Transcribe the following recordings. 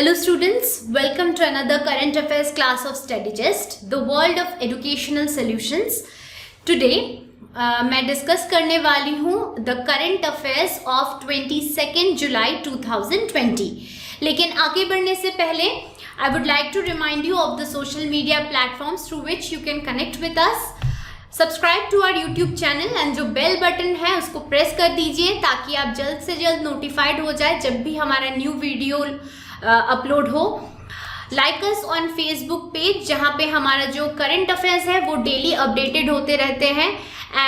Hello students, welcome to another current affairs class of StudyGist, the world of educational solutions. Today मैं discuss करने वाली हूँ the current affairs of 22nd July 2020. लेकिन आगे बढ़ने से पहले I would like to remind you of the social media platforms through which you can connect with us. Subscribe to our YouTube channel and जो bell button है उसको press कर दीजिए ताकि आप जल्द से जल्द नोटिफाइड हो जाए जब भी हमारा न्यू वीडियो अपलोड हो. Like us on Facebook page जहाँ पे हमारा जो करंट अफेयर्स है वो डेली अपडेटेड होते रहते हैं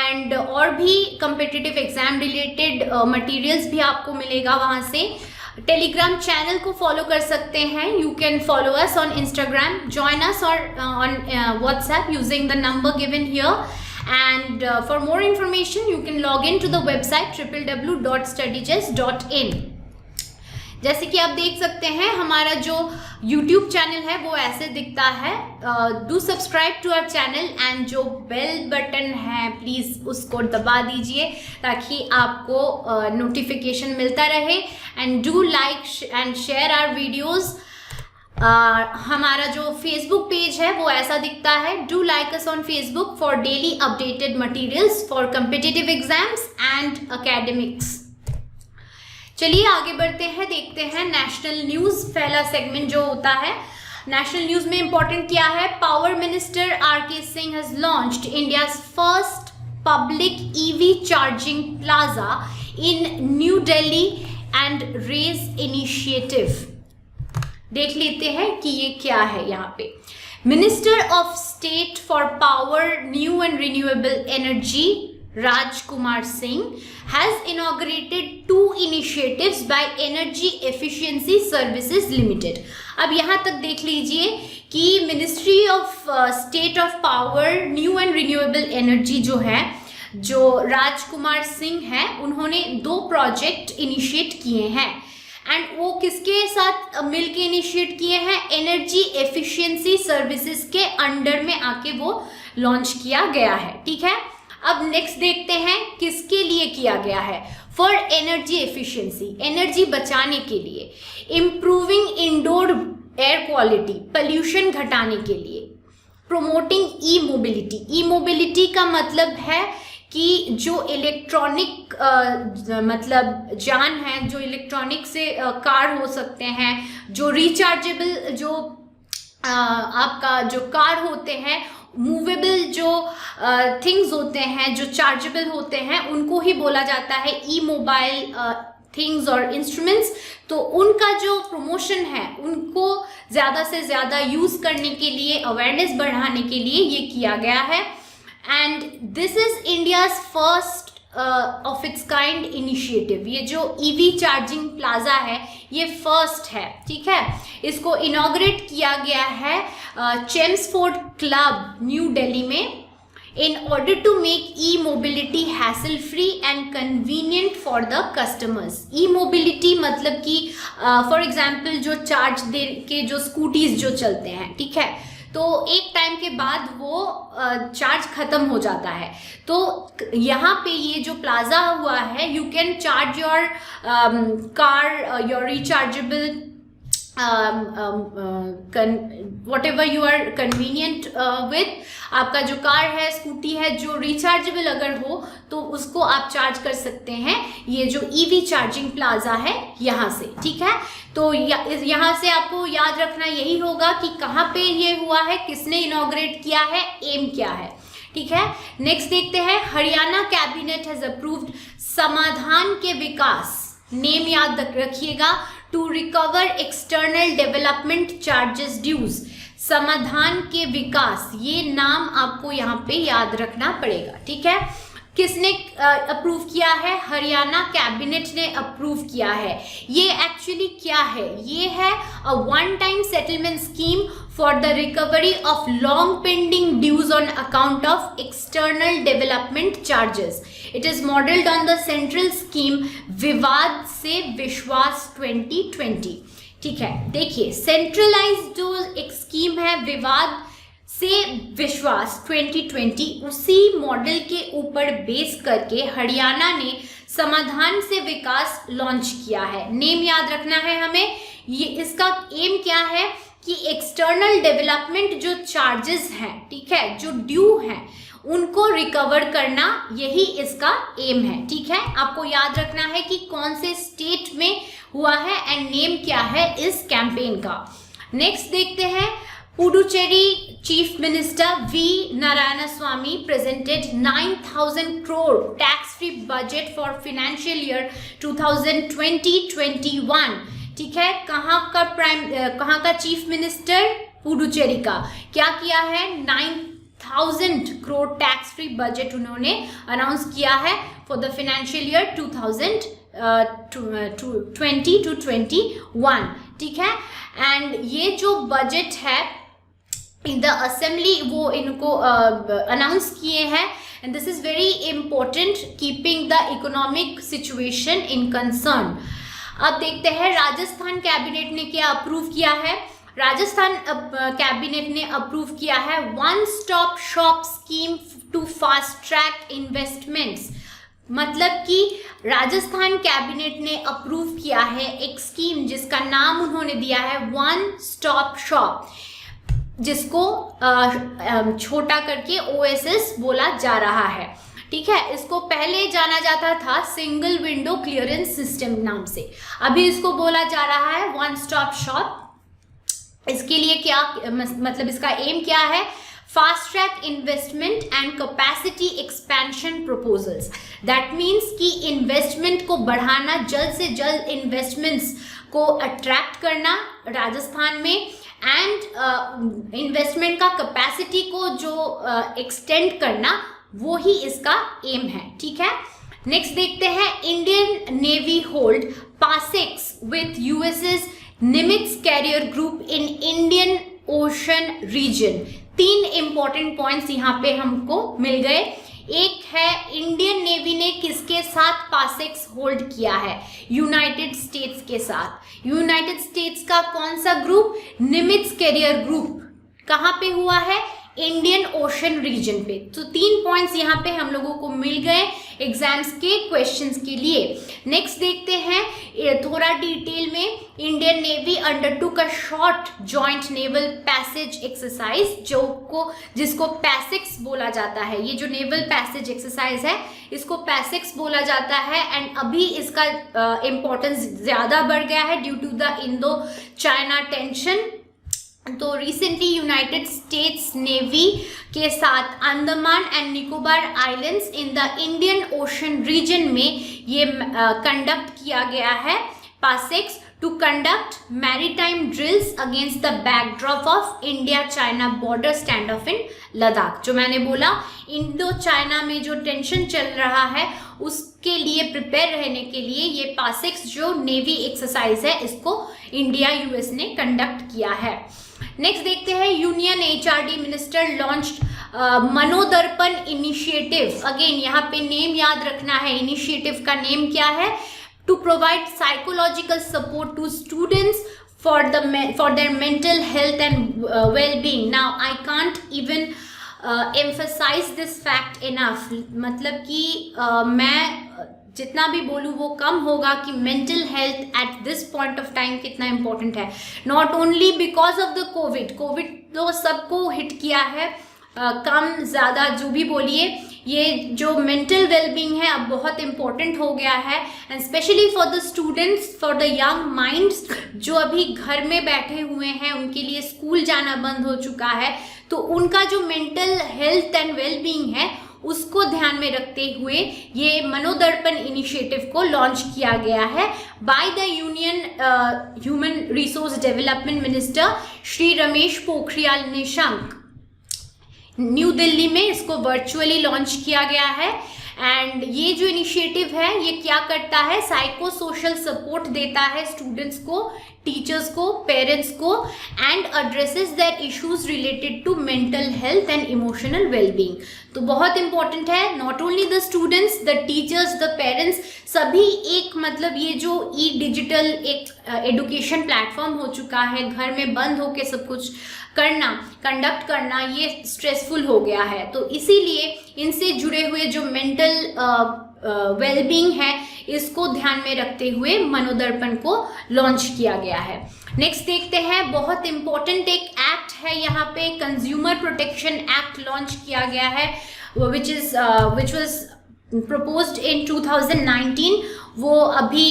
एंड और भी कम्पिटिटिव एग्जाम रिलेटेड मटेरियल्स भी आपको मिलेगा वहाँ से. टेलीग्राम चैनल को फॉलो कर सकते हैं. You can follow us on Instagram, join us on WhatsApp using the number given here. And for more information you can log in to the website www.studygist.in. जैसे कि आप देख सकते हैं हमारा जो YouTube चैनल है वो ऐसे दिखता है. Do subscribe to our channel and जो बेल बटन है प्लीज़ उसको दबा दीजिए ताकि आपको नोटिफिकेशन मिलता रहे. And do like and share our videos. हमारा जो फेसबुक पेज है वो ऐसा दिखता है. Do like us on Facebook for daily updated materials for competitive exams and academics. चलिए आगे बढ़ते हैं, देखते हैं नेशनल न्यूज़. पहला सेगमेंट जो होता है नेशनल न्यूज़ में इंपॉर्टेंट क्या है. Power minister R K. Singh has launched India's first public EV charging plaza in New Delhi and RAISE initiative. देख लेते हैं कि ये क्या है. यहाँ पे minister of state for power, new and renewable energy Rajkumar Singh has inaugurated 2 initiatives by Energy Efficiency Services Limited. अब यहाँ तक देख लीजिए कि ministry of state of power, new and renewable energy जो है, जो राजकुमार सिंह हैं, उन्होंने 2 प्रोजेक्ट इनिशिएट किए हैं. एंड वो किसके साथ मिलके इनिशिएट किए हैं? एनर्जी एफिशिएंसी सर्विसेज के अंडर में आके वो लॉन्च किया गया है. ठीक है, अब नेक्स्ट देखते हैं किसके लिए किया गया है. फॉर एनर्जी एफिशिएंसी, एनर्जी बचाने के लिए. Improving indoor air quality, pollution घटाने के लिए. प्रोमोटिंग ई मोबिलिटी. ई मोबिलिटी का मतलब है कि जो इलेक्ट्रॉनिक मतलब जान है, जो इलेक्ट्रॉनिक से कार हो सकते हैं, जो रिचार्जेबल जो आपका जो कार होते हैं, मूवेबल जो थिंग्स होते हैं, जो चार्जेबल होते हैं, उनको ही बोला जाता है ई मोबाइल थिंग्स और इंस्ट्रूमेंट्स. तो उनका जो प्रमोशन है उनको ज़्यादा से ज़्यादा यूज़ करने के लिए, अवेयरनेस बढ़ाने के लिए ये किया गया है. And this is India's first of its kind initiative. ये जो ईवी चार्जिंग प्लाजा है ये फर्स्ट है. ठीक है, इसको इनॉग्रेट किया गया है चेम्सफोर्ड क्लब न्यू दिल्ली में in order to make e-mobility hassle free and convenient for the customers. e-mobility मतलब कि फॉर एग्जाम्पल जो चार्ज दे के जो स्कूटीज जो चलते हैं, ठीक है, तो एक टाइम के बाद वो चार्ज ख़त्म हो जाता है. तो यहाँ पे ये जो प्लाजा हुआ है, you can charge your car, your rechargeable whatever you are convenient with. आपका जो कार है, स्कूटी है, जो रिचार्जेबल अगर हो तो उसको आप चार्ज कर सकते हैं ये जो ईवी चार्जिंग प्लाजा है यहाँ से. ठीक है, तो यहाँ से आपको याद रखना यही होगा कि कहाँ पे ये हुआ है, किसने इनॉग्रेट किया है, एम क्या है. ठीक है, नेक्स्ट देखते हैं. हरियाणा कैबिनेट हैज अप्रूव्ड समाधान के विकास, नेम याद रखिएगा, to recover external development charges dues. समाधान के विकास, ये नाम आपको यहाँ पे याद रखना पड़ेगा. ठीक है, किसने अप्रूव किया है? हरियाणा कैबिनेट ने अप्रूव किया है. ये एक्चुअली क्या है? ये है a one time settlement scheme for the recovery of long pending dues on account of external development charges. It is modelled on the central scheme विवाद से विश्वास 2020. ठीक है, देखिए सेंट्रलाइज्ड जो एक स्कीम है विवाद से विश्वास 2020, उसी मॉडल के ऊपर बेस करके हरियाणा ने समाधान से विकास लॉन्च किया है. नेम याद रखना है हमें, ये इसका एम क्या है कि एक्सटर्नल डेवलपमेंट जो चार्जेस हैं, ठीक है, जो ड्यू हैं, उनको रिकवर करना, यही इसका एम है। ठीक है, आपको याद रखना है कि कौन से स्टेट में हुआ है एंड नेम क्या है इस कैंपेन का। नेक्स्ट देखते हैं, Puducherry chief minister V Narayanasamy presented 9,000 crore tax free budget for financial year 2020-21। ठीक है, कहाँ का चीफ मिनिस्टर? पुडुचेरी का। क्या किया है? 9,000 करोड़ टैक्स फ्री बजट उन्होंने अनाउंस किया है फॉर द फाइनेंशियल ईयर 2020-21। ठीक है, एंड ये जो बजट है इन द असेंबली वो इनको अनाउंस किए हैं, and this is very important keeping the economic situation in concern. अब देखते हैं राजस्थान कैबिनेट ने क्या अप्रूव किया है। राजस्थान कैबिनेट ने अप्रूव किया है one stop shop scheme to fast track investments. मतलब कि राजस्थान कैबिनेट ने अप्रूव किया है एक स्कीम जिसका नाम उन्होंने दिया है वन स्टॉप शॉप, जिसको छोटा करके OSS बोला जा रहा है। ठीक है, इसको पहले जाना जाता था सिंगल विंडो क्लियरेंस सिस्टम नाम से, अभी इसको बोला जा रहा है वन स्टॉप शॉप। इसके लिए क्या मतलब इसका एम क्या है? Fast track investment and capacity expansion proposals. That means कि इन्वेस्टमेंट को बढ़ाना, जल्द से जल्द इन्वेस्टमेंट्स को अट्रैक्ट करना राजस्थान में, एंड इन्वेस्टमेंट का कैपेसिटी को जो एक्सटेंड करना, वो ही इसका एम है। ठीक है, नेक्स्ट देखते हैं, Indian Navy hold PASSEX with USS Nimitz carrier group in Indian ocean region. 3 important points यहाँ पे हमको मिल गए। एक है, इंडियन नेवी ने किसके साथ पासेक्स होल्ड किया है? यूनाइटेड स्टेट्स के साथ। यूनाइटेड स्टेट्स का कौन सा ग्रुप? निमित्ज carrier group. कहाँ पे हुआ है? इंडियन ओशन रीजन पे। तो 3 पॉइंट्स यहाँ पे हम लोगों को मिल गए एग्जाम्स के क्वेश्चंस के लिए। नेक्स्ट देखते हैं थोड़ा डिटेल में, Indian navy undertook a short joint naval passage exercise, जिसको पैसेक्स बोला जाता है। ये जो नेवल पैसेज एक्सरसाइज है इसको पैसेक्स बोला जाता है, एंड अभी इसका इम्पोर्टेंस ज़्यादा बढ़ गया है due to the Indo China tension. तो रिसेंटली यूनाइटेड स्टेट्स नेवी के साथ Andaman and Nicobar islands in the Indian ocean region में ये कंडक्ट किया गया है PASSEX to conduct maritime drills against the backdrop of India China border stand off in Ladakh. जो मैंने बोला, इंडो चाइना में जो टेंशन चल रहा है उसके लिए प्रिपेयर रहने के लिए ये पासेक्स जो नेवी एक्सरसाइज है इसको इंडिया यूएस ने कंडक्ट किया है। नेक्स्ट देखते हैं, union HRD minister launched Manodarpan initiative. Again यहाँ पे नेम याद रखना है, इनिशिएटिव का नेम क्या है? To provide psychological support to students for their mental health and wellbeing. Now I can't even emphasise this fact enough. मतलब कि मैं जितना भी बोलूँ वो कम होगा कि mental health at this point of time कितना इम्पोर्टेंट है। Not only because of the Covid तो सबको हिट किया है, कम ज़्यादा जो भी बोलिए, ये जो मेंटल वेलबींग है अब बहुत इम्पोर्टेंट हो गया है, and specially for the students, for the young minds जो अभी घर में बैठे हुए हैं, उनके लिए स्कूल जाना बंद हो चुका है, तो उनका जो मेंटल हेल्थ एंड वेलबींग है उसको ध्यान में रखते हुए ये मनोदर्पण इनिशिएटिव को लॉन्च किया गया है by the union human resource development minister Shri Ramesh Pokhriyal Nishank. New Delhi में इसको वर्चुअली लॉन्च किया गया है, एंड ये जो इनिशिएटिव है ये क्या करता है? साइको सोशल सपोर्ट देता है स्टूडेंट्स को, टीचर्स को, पेरेंट्स को, and addresses their issues related to mental health and emotional wellbeing. तो बहुत इंपॉर्टेंट है, not only the students, the teachers, the parents, सभी एक मतलब ये जो डिजिटल एक एडुकेशन प्लेटफॉर्म हो चुका है, घर में बंद होके सब कुछ कंडक्ट करना ये स्ट्रेसफुल हो गया है। तो इसीलिए इनसे जुड़े हुए जो मेंटल वेलबींग है इसको ध्यान में रखते हुए मनोदर्पण को लॉन्च किया गया है। नेक्स्ट देखते हैं, बहुत इंपॉर्टेंट एक एक्ट है यहाँ पे, कंज्यूमर प्रोटेक्शन एक्ट लॉन्च किया गया है, which was proposed in 2019। वो अभी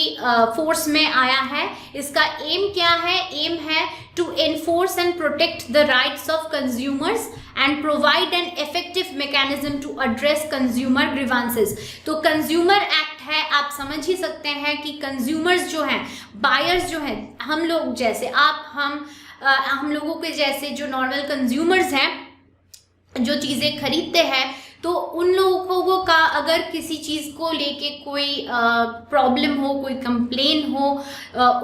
फोर्स में आया है। इसका एम क्या है? एम है to enforce and protect the rights of consumers and provide an effective mechanism to address consumer grievances. तो कंज्यूमर एक्ट है, आप समझ ही सकते हैं कि कंज्यूमर्स जो हैं, बायर्स जो हैं, हम लोग जैसे आप, हम लोगों के जैसे जो नॉर्मल कंज्यूमर्स हैं, जो चीज़ें खरीदते हैं, तो उन लोगों का अगर किसी चीज़ को लेके कोई प्रॉब्लम हो, कोई कंप्लेन हो,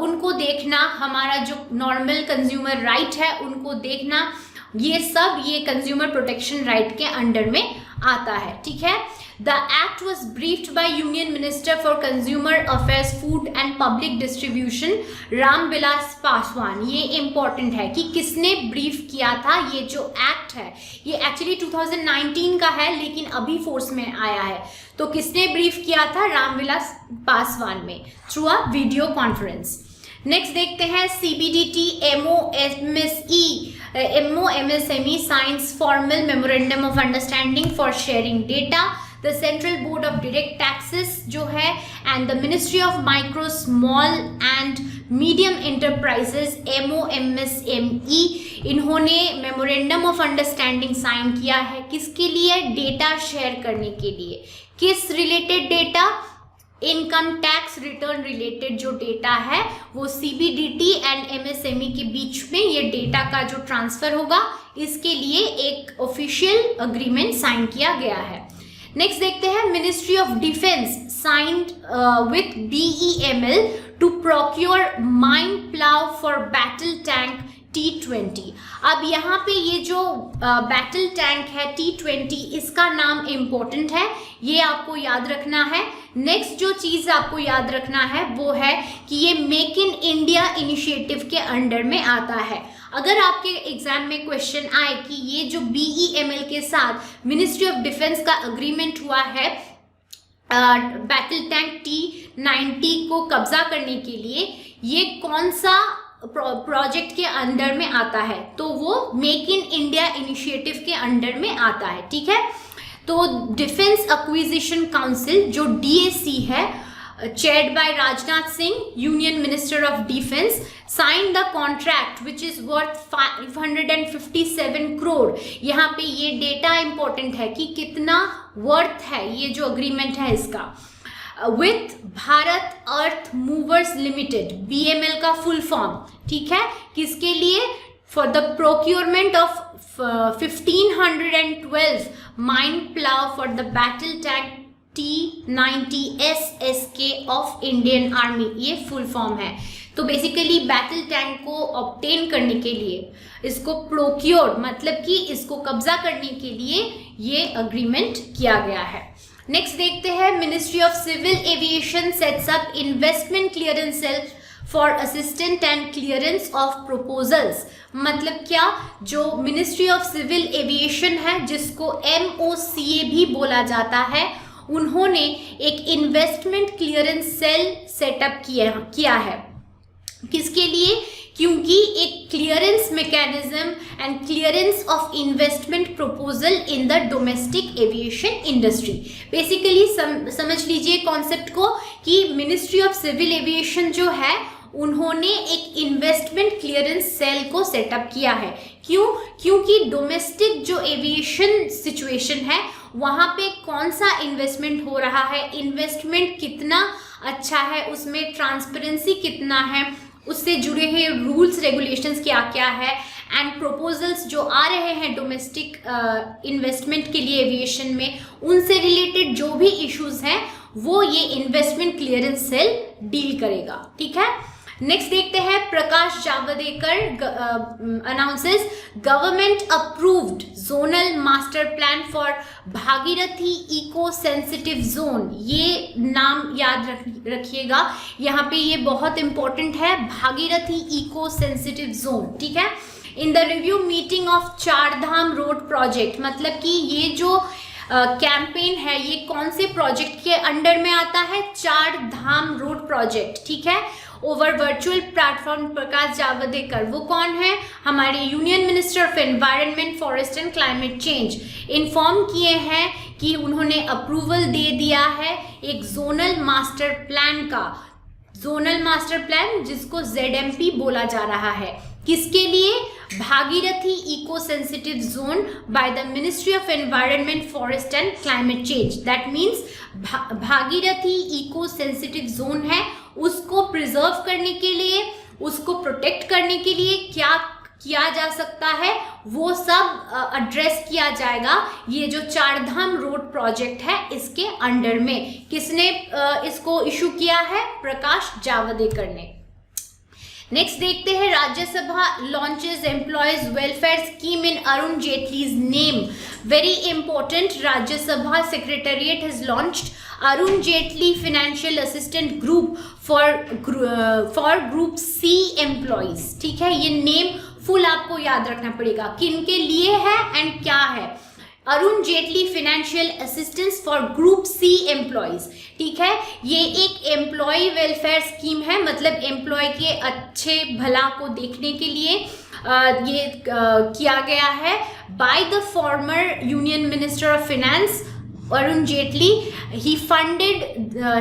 उनको देखना, हमारा जो नॉर्मल कंज्यूमर राइट है उनको देखना, ये सब ये कंज्यूमर प्रोटेक्शन राइट के अंडर में आता है। ठीक है। The act was briefed by union minister for consumer affairs, food and public distribution, Ramvilas Paswan. ये इंपॉर्टेंट है कि किसने ब्रीफ किया था। ये जो एक्ट है ये एक्चुअली 2019 का है, लेकिन अभी फोर्स में आया है। तो किसने ब्रीफ किया था? रामविलास पासवान में, through a video conference. Next देखते हैं, CBDT MoMSME signs formal memorandum of understanding for sharing data. The Central Board of Direct Taxes जो है and the Ministry of Micro, Small and Medium Enterprises MoMSME, इन्होंने memorandum of understanding sign किया है। किसके लिए? Data share करने के लिए। किस related data? Income tax return related जो डेटा है वो CBDT एंड MSME के बीच में ये डेटा का जो ट्रांसफर होगा, इसके लिए एक ऑफिशियल अग्रीमेंट साइन किया गया है। नेक्स्ट देखते हैं, ministry of defence signed with BEML to procure mine plough for battle tank T20। अब यहाँ पे ये जो बैटल टैंक है T20, इसका नाम इम्पोर्टेंट है, ये आपको याद रखना है। नेक्स्ट जो चीज़ आपको याद रखना है वो है कि ये मेक इन इंडिया इनिशिएटिव के अंडर में आता है। अगर आपके एग्जाम में क्वेश्चन आए कि ये जो BEML के साथ मिनिस्ट्री ऑफ डिफेंस का अग्रीमेंट हुआ है बैटल टैंक T90 को कब्जा करने के लिए, ये कौन सा प्रोजेक्ट के अंडर में आता है, तो वो मेक इन इंडिया इनिशिएटिव के अंडर में आता है। ठीक है। तो डिफेंस एक्विजिशन काउंसिल जो DAC है, chaired by Rajnath Singh, Union Minister of Defense, signed the contract which is worth 557 crore। यहाँ पे ये डेटा इंपॉर्टेंट है कि कितना वर्थ है ये जो अग्रीमेंट है इसका, with Bharat earth movers limited, BML का फुल फॉर्म। ठीक है। किसके लिए? For the procurement of 1512 mine plough for the battle tank T90 SSK of Indian army, ये फुल फॉर्म है। तो बेसिकली बैटल टैंक को ऑब्टेन करने के लिए, इसको प्रोक्योर मतलब कि इसको कब्जा करने के लिए ये अग्रीमेंट किया गया है। नेक्स्ट देखते हैं, ministry of civil aviation sets up investment clearance cell for assistant and clearance of proposals. मतलब क्या? जो मिनिस्ट्री ऑफ सिविल एविएशन है, जिसको MOCA भी बोला जाता है, उन्होंने एक इन्वेस्टमेंट क्लियरेंस सेल सेटअप किया है। किसके लिए? क्योंकि एक clearance mechanism and clearance of investment proposal in the domestic aviation industry. Basically समझ लीजिए कॉन्सेप्ट को कि मिनिस्ट्री ऑफ सिविल एविएशन जो है उन्होंने एक इन्वेस्टमेंट क्लियरेंस सेल को सेटअप किया है। क्यों? क्योंकि डोमेस्टिक जो एविएशन सिचुएशन है वहाँ पे कौन सा इन्वेस्टमेंट हो रहा है, इन्वेस्टमेंट कितना अच्छा है, उसमें ट्रांसपेरेंसी कितना है, उससे जुड़े हुए रूल्स रेगुलेशंस क्या क्या है, एंड प्रपोजल्स जो आ रहे हैं डोमेस्टिक इन्वेस्टमेंट के लिए एविएशन में, उनसे रिलेटेड जो भी इश्यूज हैं वो ये इन्वेस्टमेंट क्लियरेंस सेल डील करेगा। ठीक है। नेक्स्ट देखते हैं, Prakash Javadekar announces government approved zonal master plan for Bhagirathi eco sensitive zone. ये नाम याद रखिएगा, यहाँ पे ये बहुत इंपॉर्टेंट है, भागीरथी इको सेंसिटिव जोन। ठीक है। In the review meeting of Chardham road project, मतलब कि ये जो कैंपेन है, ये कौन से प्रोजेक्ट के अंडर में आता है? चार धाम रोड प्रोजेक्ट, ठीक है। Over virtual platform Prakash Javadekar, वो कौन है? हमारे union minister of environment, forest and climate change, inform किए हैं कि उन्होंने अप्रूवल दे दिया है एक जोनल मास्टर प्लान का, जोनल मास्टर प्लान जिसको ZMP बोला जा रहा है। किसके लिए? Bhagirathi eco sensitive zone by the ministry of environment, forest and climate change. That means Bhagirathi eco sensitive zone है, उसको प्रिजर्व करने के लिए, उसको प्रोटेक्ट करने के लिए क्या किया जा सकता है, वो सब एड्रेस किया जाएगा ये जो चारधाम रोड प्रोजेक्ट है इसके अंडर में। किसने इसको इशू किया है? प्रकाश जावड़ेकर ने। नेक्स्ट देखते हैं, Rajya Sabha launches employees welfare scheme in Arun Jaitley's name. Very important, Rajya Sabha secretariat has launched Arun Jaitley financial assistant group for group C employees, ठीक है। ये नेम फुल आपको याद रखना पड़ेगा, किन के लिए है एंड क्या है। Arun Jaitley financial assistance for group C employees, ठीक है। ये एक एम्प्लॉय वेलफेयर स्कीम है, मतलब एम्प्लॉय के अच्छे भला को देखने के लिए ये किया गया है by the former union minister of finance Arun Jaitley. He funded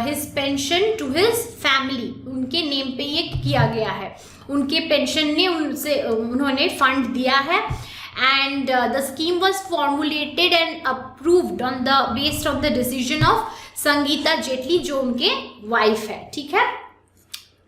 his pension to his family, उनके नेम पे ये किया गया है, उनके पेंशन ने उन्होंने फंड दिया है। And the scheme was formulated and approved on the based of the decision of Sangeeta Jaitley जो उनके वाइफ है, ठीक है।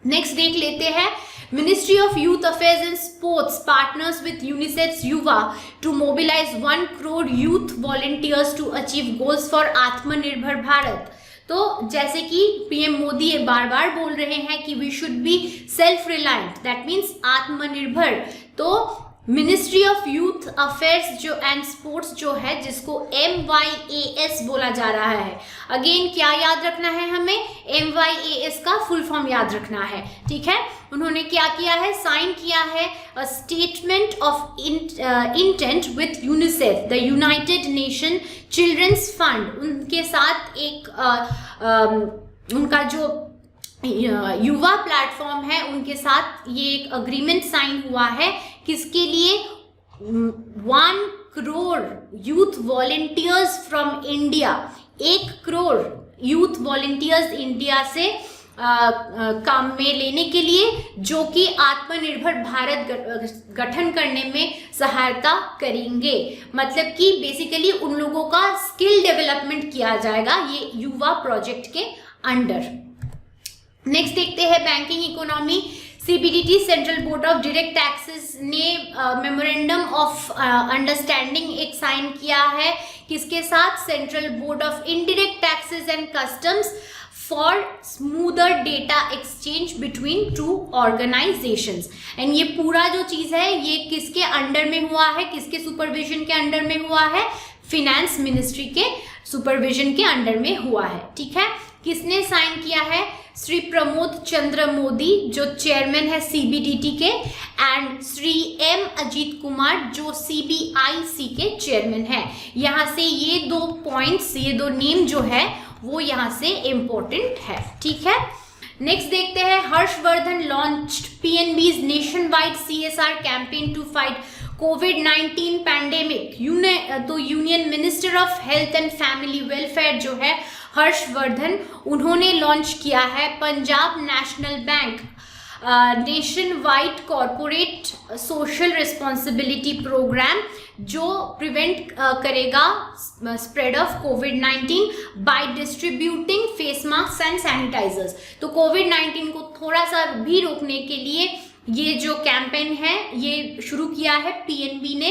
नेक्स्ट देख लेते हैं, ministry of youth affairs and sports partners with UNICEF Yuva to mobilise 1 crore youth volunteers to achieve goals for Atmanirbhar Bharat. तो जैसे कि पीएम मोदी बार बार बोल रहे हैं कि we should be self reliant, that means आत्मनिर्भर। तो मिनिस्ट्री ऑफ यूथ अफेयर्स जो एंड स्पोर्ट्स जो है, जिसको MYAS बोला जा रहा है, अगेन क्या याद रखना है हमें? MYAS का फुल फॉर्म याद रखना है, ठीक है। उन्होंने क्या किया है? साइन किया है a statement of intent with UNICEF, the United Nation children's fund. उनके साथ एक उनका जो युवा प्लेटफॉर्म है, उनके साथ ये एक अग्रीमेंट साइन हुआ है। किसके लिए? 1 crore youth volunteers from India, 1 crore youth volunteers India से काम में लेने के लिए, जो कि आत्मनिर्भर भारत गठन करने में सहायता करेंगे। मतलब कि बेसिकली उन लोगों का स्किल डेवलपमेंट किया जाएगा ये युवा प्रोजेक्ट के अंडर। नेक्स्ट देखते हैं, banking economy. CBDT central board of direct taxes ने मेमोरेंडम ऑफ अंडरस्टैंडिंग एक साइन किया है, किसके साथ? Central board of indirect taxes and customs for smoother data exchange between 2 organisations. And ये पूरा जो चीज है ये किसके अंडर में हुआ है, किसके सुपरविजन के अंडर में हुआ है? फिनेंस मिनिस्ट्री के सुपरविजन के अंडर में हुआ है, ठीक है। किसने साइन किया है? श्री प्रमोद चंद्र मोदी जो चेयरमैन है CBDT के, एंड श्री M अजीत कुमार जो CBIC के चेयरमैन है। यहाँ से ये 2 पॉइंट्स, ये 2 नेम जो है वो यहाँ से इंपॉर्टेंट है, ठीक है। नेक्स्ट देखते हैं, Harsh Vardhan launched PNB's nationwide CSR campaign to fight COVID-19 pandemic. तो union minister of health and family welfare जो है हर्षवर्धन, उन्होंने लॉन्च किया है Punjab national bank nationwide corporate social responsibility programme, जो प्रिवेंट करेगा spread of COVID-19 by distributing face mask and sanitisers. तो COVID-19 को थोड़ा सा भी रोकने के लिए ये जो कैंपेन है ये शुरू किया है PNB ने।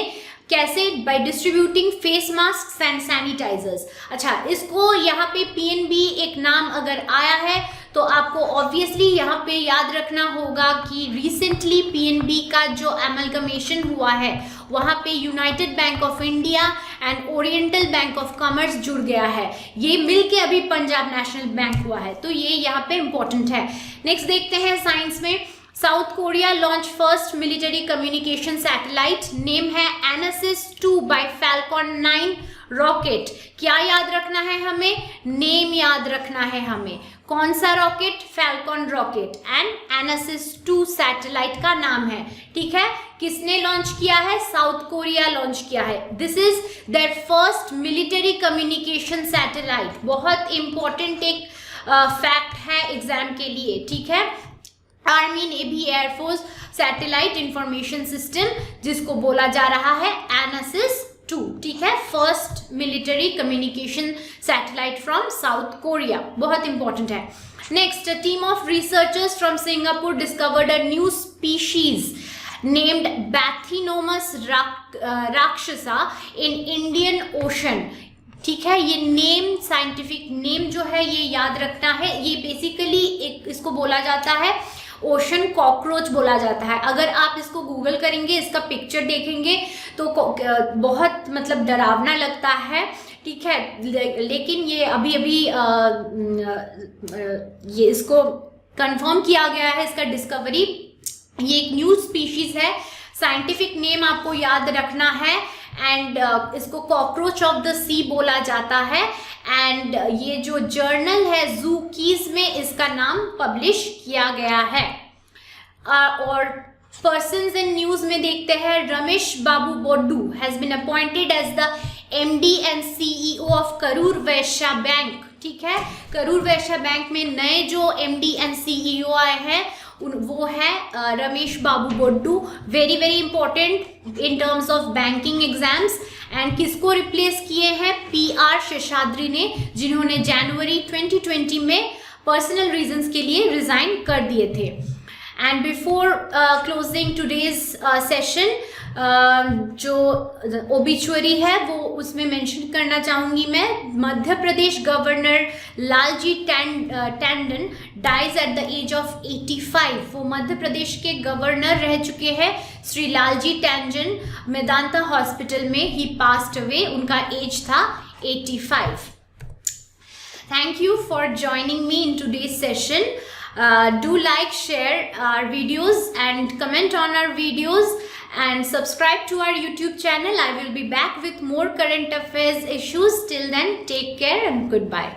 कैसे? By distributing face mask and sanitisers. अच्छा, इसको यहाँ पे PNB एक नाम अगर आया है तो आपको ऑब्वियसली यहाँ पे याद रखना होगा कि रिसेंटली PNB का जो एमलगमेशन हुआ है वहाँ पे United bank of India and oriental bank of commerce जुड़ गया है, ये मिलके अभी पंजाब नेशनल बैंक हुआ है, तो ये यहाँ पे इंपॉर्टेंट है। नेक्स्ट देखते हैं साइंस में, south Korea launch first military communication satellite, name है एनासिस 2 बाय फैल्कॉन 9 रॉकेट, क्या याद रखना है हमें? नेम याद रखना है हमें। कौन सा rocket? Falcon rocket and ANASIS 2 satellite का नाम है। ठीक है, किसने लॉन्च किया है? साउथ कोरिया लॉन्च किया है। This is their first military communication satellite. बहुत इंपॉर्टेंट एक फैक्ट है एग्जाम के लिए। ठीक है, army, navy, air force satellite information system, जिसको बोला जा रहा है एनासिस 2। ठीक है, first military communication satellite from south Korea, बहुत इंपॉर्टेंट है। Next, team of researchers from Singapore discovered a new species named Bathynomus Rakshasa in Indian Ocean. ठीक है, ये नेम, साइंटिफिक नेम जो है ये याद रखना है। ये बेसिकली एक इसको बोला जाता है ओशन कॉकरोच बोला जाता है। अगर आप इसको गूगल करेंगे, इसका पिक्चर देखेंगे तो बहुत मतलब डरावना लगता है। ठीक है, लेकिन ये अभी ये इसको कंफर्म किया गया है, इसका डिस्कवरी। ये एक न्यू स्पीशीज है, साइंटिफिक नेम आपको याद रखना है। एंड इसको कॉकरोच ऑफ द सी बोला जाता है। एंड ये जो जर्नल है ज़ूकीज में इसका नाम पब्लिश किया गया है। और पर्सन्स इन न्यूज में देखते हैं, Ramesh Babu Boddu has been appointed as the MD and CEO of Karur Vysya Bank. ठीक है, करूर वैश्य बैंक में नए जो MD एंड CEO आए हैं वो है Ramesh Babu Boddu. Very very important in terms of banking exams. And किसको रिप्लेस किए हैं? PR शेषाद्री ने, जिन्होंने जनवरी 2020 में पर्सनल रीजंस के लिए रिजाइन कर दिए थे। And before closing today's session, जो ओबिचुअरी है वो उसमें मेंशन करना चाहूँगी मैं। Madhya Pradesh governor Lalji Tandon dies at the age of 85। वो मध्य प्रदेश के गवर्नर रह चुके हैं श्री लालजी टंडन। मेदांता हॉस्पिटल में ही पास्ड अवे, उनका एज था 85। Thank you for joining me in today's session. Do like, share our videos and comment on our videos and subscribe to our YouTube channel. I will be back with more current affairs issues. Till then, take care and goodbye.